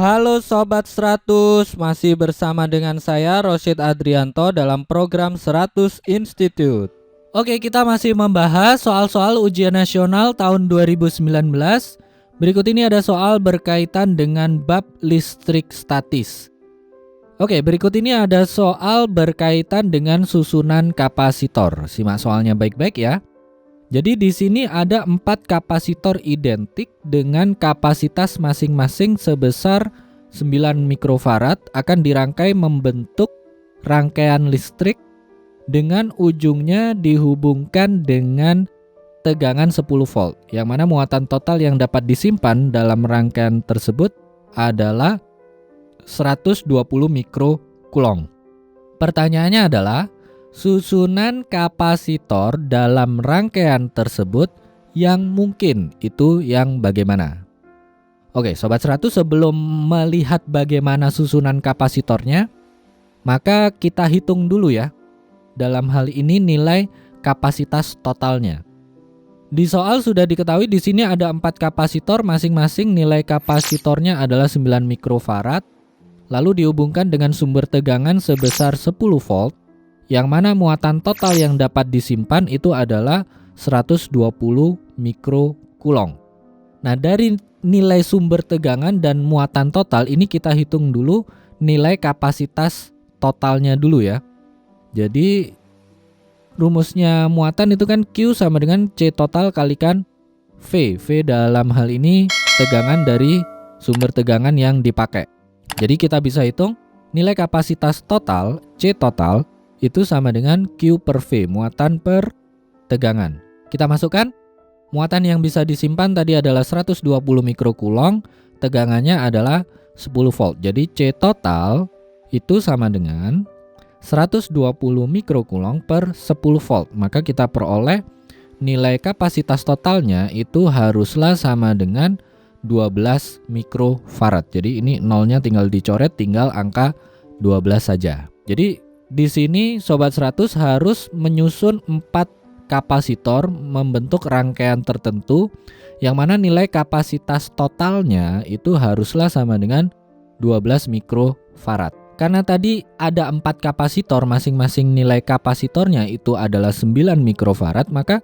Halo Sobat 100, masih bersama dengan saya Rosyid Adrianto dalam program 100 Institute. Oke, kita masih membahas soal-soal ujian nasional tahun 2019. Berikut ini ada soal berkaitan dengan bab listrik statis. Oke, berikut ini ada soal berkaitan dengan susunan kapasitor. Simak soalnya baik-baik ya. Jadi di sini ada 4 kapasitor identik dengan kapasitas masing-masing sebesar 9 mikrofarad akan dirangkai membentuk rangkaian listrik dengan ujungnya dihubungkan dengan tegangan 10 volt. Yang mana muatan total yang dapat disimpan dalam rangkaian tersebut adalah 120 mikrocoulomb. Pertanyaannya adalah susunan kapasitor dalam rangkaian tersebut yang mungkin itu yang bagaimana? Oke, Sobat 100, sebelum melihat bagaimana susunan kapasitornya, maka kita hitung dulu ya. Dalam hal ini nilai kapasitas totalnya. Di soal sudah diketahui di sini ada 4 kapasitor, masing-masing nilai kapasitornya adalah 9 mikrofarad, lalu dihubungkan dengan sumber tegangan sebesar 10 volt. Yang mana muatan total yang dapat disimpan itu adalah 120 mikrocoulomb. Nah, dari nilai sumber tegangan dan muatan total ini kita hitung dulu nilai kapasitas totalnya dulu ya. Jadi rumusnya muatan itu kan Q sama dengan C total kalikan V. V dalam hal ini tegangan dari sumber tegangan yang dipakai. Jadi kita bisa hitung nilai kapasitas total C total itu sama dengan Q per V, muatan per tegangan. Kita masukkan, muatan yang bisa disimpan tadi adalah 120 mikrocoulomb, tegangannya adalah 10 volt. Jadi C total itu sama dengan 120 mikrocoulomb per 10 volt. Maka kita peroleh nilai kapasitas totalnya itu haruslah sama dengan 12 mikrofarad. Jadi ini nolnya tinggal dicoret, tinggal angka 12 saja. Jadi di sini Sobat 100 harus menyusun 4 kapasitor membentuk rangkaian tertentu yang mana nilai kapasitas totalnya itu haruslah sama dengan 12 mikrofarad. Karena tadi ada 4 kapasitor, masing-masing nilai kapasitornya itu adalah 9 mikrofarad, maka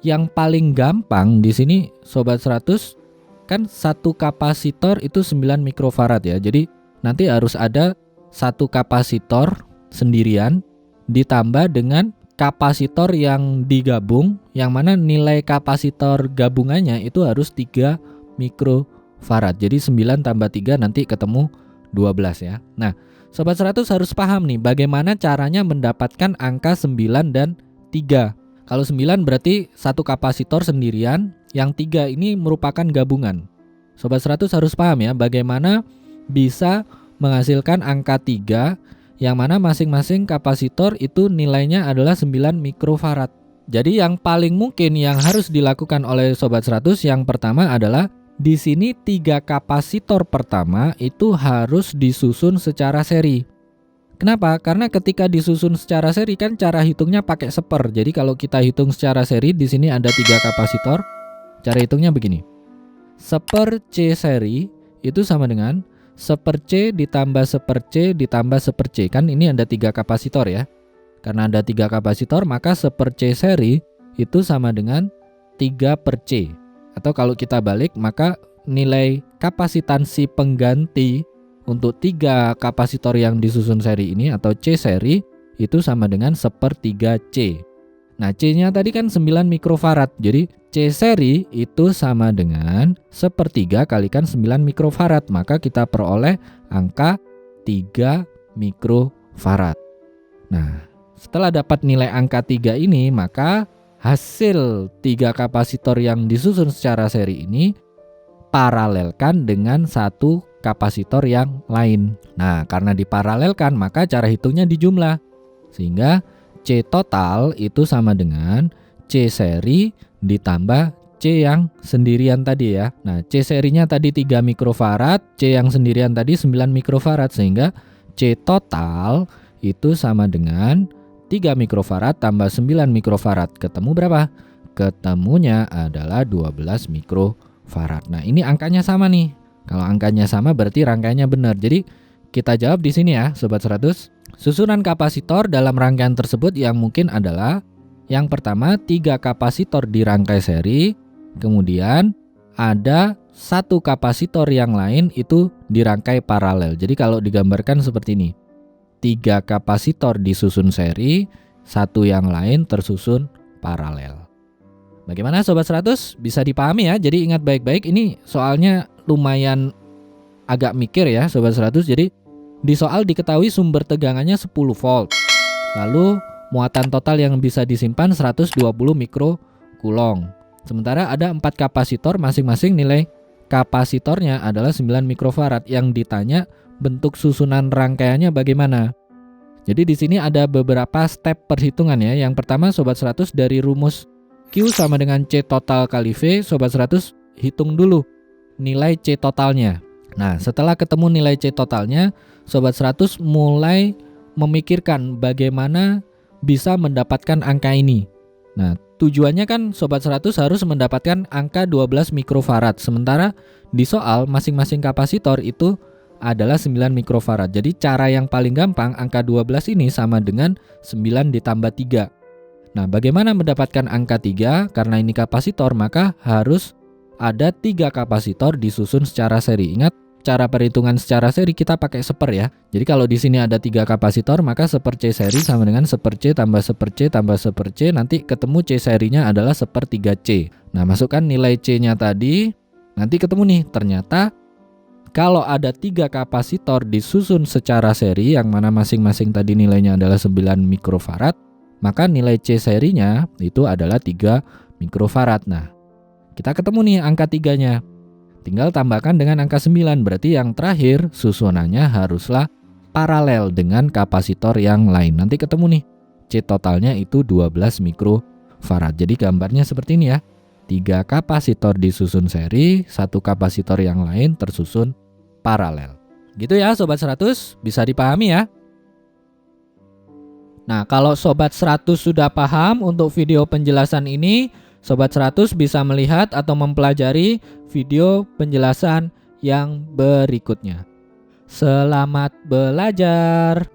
yang paling gampang di sini Sobat 100 kan satu kapasitor itu 9 mikrofarad ya. Jadi nanti harus ada satu kapasitor sendirian ditambah dengan kapasitor yang digabung, yang mana nilai kapasitor gabungannya itu harus 3 mikrofarad. Jadi 9 tambah 3 nanti ketemu 12 ya. Nah, Sobat 100 harus paham nih bagaimana caranya mendapatkan angka 9 dan 3. Kalau 9 berarti satu kapasitor sendirian, yang 3 ini merupakan gabungan. Sobat 100 harus paham ya bagaimana bisa menghasilkan angka 3 yang mana masing-masing kapasitor itu nilainya adalah 9 mikrofarad. Jadi yang paling mungkin yang harus dilakukan oleh Sobat 100 yang pertama adalah di sini 3 kapasitor pertama itu harus disusun secara seri. Kenapa? Karena ketika disusun secara seri kan cara hitungnya pakai seper. Jadi kalau kita hitung secara seri di sini ada 3 kapasitor. Cara hitungnya begini. Seper C seri itu sama dengan seper C ditambah seper C ditambah seper C. Kan ini ada 3 kapasitor ya. Karena ada 3 kapasitor maka seper C seri itu sama dengan 3 per C. Atau kalau kita balik maka nilai kapasitansi pengganti untuk 3 kapasitor yang disusun seri ini atau C seri itu sama dengan seper 3 C. Nah, C-nya tadi kan 9 mikrofarad. Jadi C seri itu sama dengan sepertiga kalikan 9 mikrofarad. Maka kita peroleh angka 3 mikrofarad. Nah, setelah dapat nilai angka 3 ini, maka hasil 3 kapasitor yang disusun secara seri ini paralelkan dengan satu kapasitor yang lain. Nah, karena diparalelkan, maka cara hitungnya dijumlah. Sehingga C total itu sama dengan C seri ditambah C yang sendirian tadi ya. Nah, C serinya tadi 3 mikrofarad, C yang sendirian tadi 9 mikrofarad. Sehingga C total itu sama dengan 3 mikrofarad tambah 9 mikrofarad. Ketemu berapa? Ketemunya adalah 12 mikrofarad. Nah, ini angkanya sama nih. Kalau angkanya sama berarti rangkaiannya benar. Jadi kita jawab di sini ya Sobat 100. Susunan kapasitor dalam rangkaian tersebut yang mungkin adalah yang pertama 3 kapasitor di rangkai seri, kemudian ada 1 kapasitor yang lain itu dirangkai paralel. Jadi kalau digambarkan seperti ini, 3 kapasitor disusun seri, 1 yang lain tersusun paralel. Bagaimana Sobat 100? Bisa dipahami ya? Jadi ingat baik-baik, ini soalnya lumayan agak mikir ya Sobat 100. Jadi di soal diketahui sumber tegangannya 10 volt. Lalu muatan total yang bisa disimpan 120 mikrokulong. Sementara ada 4 kapasitor, masing-masing nilai kapasitornya adalah 9 mikrofarad. Yang ditanya bentuk susunan rangkaiannya bagaimana. Jadi di sini ada beberapa step perhitungan ya. Yang pertama Sobat 100, dari rumus Q sama dengan C total kali V, Sobat 100 hitung dulu nilai C totalnya. Nah, setelah ketemu nilai C totalnya, Sobat 100 mulai memikirkan bagaimana bisa mendapatkan angka ini. Nah, tujuannya kan Sobat 100 harus mendapatkan angka 12 mikrofarad. Sementara di soal masing-masing kapasitor itu adalah 9 mikrofarad. Jadi cara yang paling gampang, angka 12 ini sama dengan 9 ditambah 3. Nah, bagaimana mendapatkan angka 3? Karena ini kapasitor, maka harus ada 3 kapasitor disusun secara seri. Ingat, cara perhitungan secara seri kita pakai seper ya. Jadi kalau di sini ada 3 kapasitor, maka seper C seri sama dengan seper C tambah seper C tambah seper C. Nanti ketemu C serinya adalah seper 3C. Nah, masukkan nilai C-nya tadi. Nanti ketemu nih, ternyata kalau ada 3 kapasitor disusun secara seri, yang mana masing-masing tadi nilainya adalah 9 mikrofarad, maka nilai C serinya itu adalah 3 mikrofarad. Nah, kita ketemu nih angka 3-nya. Tinggal tambahkan dengan angka 9, berarti yang terakhir susunannya haruslah paralel dengan kapasitor yang lain. Nanti ketemu nih, C totalnya itu 12 mikrofarad. Jadi gambarnya seperti ini ya. 3 kapasitor disusun seri, 1 kapasitor yang lain tersusun paralel. Gitu ya Sobat 100, bisa dipahami ya? Nah, kalau Sobat 100 sudah paham untuk video penjelasan ini, Sobat 100 bisa melihat atau mempelajari video penjelasan yang berikutnya. Selamat belajar!